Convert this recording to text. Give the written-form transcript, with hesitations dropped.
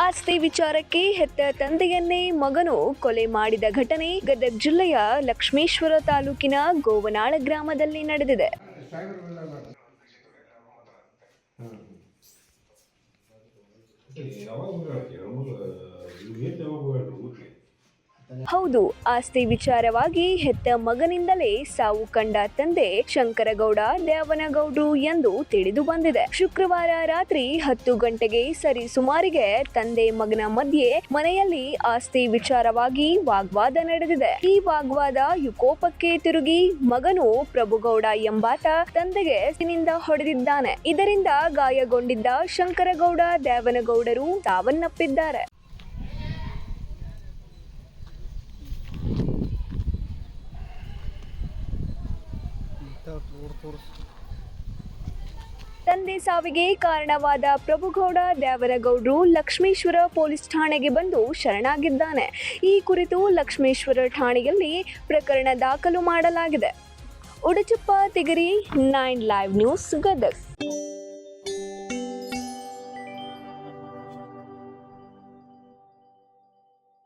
ಆಸ್ತಿ ವಿಚಾರಕ್ಕೆ ಹೆತ್ತ ತಂದೆಯನ್ನೇ ಮಗನು ಕೊಲೆ ಮಾಡಿದ ಘಟನೆ ಗದಗ ಜಿಲ್ಲೆಯ ಲಕ್ಷ್ಮೇಶ್ವರ ತಾಲೂಕಿನ ಗೋವನಾಳ ಗ್ರಾಮದಲ್ಲಿ ನಡೆದಿದೆ. ಹೌದು, ಆಸ್ತಿ ವಿಚಾರವಾಗಿ ಹೆತ್ತ ಮಗನಿಂದಲೇ ಸಾವು ಕಂಡ ತಂದೆ ಶಂಕರಗೌಡ ದ್ಯಾವನಗೌಡ್ರು ಎಂದು ತಿಳಿದು ಬಂದಿದೆ. ಶುಕ್ರವಾರ ರಾತ್ರಿ 10 ಗಂಟೆಗೆ ಸರಿ ಸುಮಾರಿಗೆ ತಂದೆ ಮಗನ ಮಧ್ಯೆ ಮನೆಯಲ್ಲಿ ಆಸ್ತಿ ವಿಚಾರವಾಗಿ ವಾಗ್ವಾದ ನಡೆದಿದೆ. ಈ ವಾಗ್ವಾದ ವಿಕೋಪಕ್ಕೆ ತಿರುಗಿ ಮಗನು ಪ್ರಭುಗೌಡ ಎಂಬಾತ ತಂದೆಗೆ ಸಿನಿಂದ ಹೊಡೆದಿದ್ದಾನೆ. ಇದರಿಂದ ಗಾಯಗೊಂಡಿದ್ದ ಶಂಕರಗೌಡ ದ್ಯಾವನಗೌಡರು ಸಾವನ್ನಪ್ಪಿದ್ದಾರೆ. ತಂದೆ ಸಾವಿಗೆ ಕಾರಣವಾದ ಪ್ರಭುಗೌಡ ದ್ಯಾವನಗೌಡ್ರು ಲಕ್ಷ್ಮೇಶ್ವರ ಪೊಲೀಸ್ ಠಾಣೆಗೆ ಬಂದು ಶರಣಾಗಿದ್ದಾನೆ. ಈ ಕುರಿತು ಲಕ್ಷ್ಮೇಶ್ವರ ಠಾಣೆಯಲ್ಲಿ ಪ್ರಕರಣ ದಾಖಲು ಮಾಡಲಾಗಿದೆ. ಉಡಚಪ್ಪ ತಿಗರಿ, 9 ಲೈವ್ ನ್ಯೂಸ್, ಗದಗ.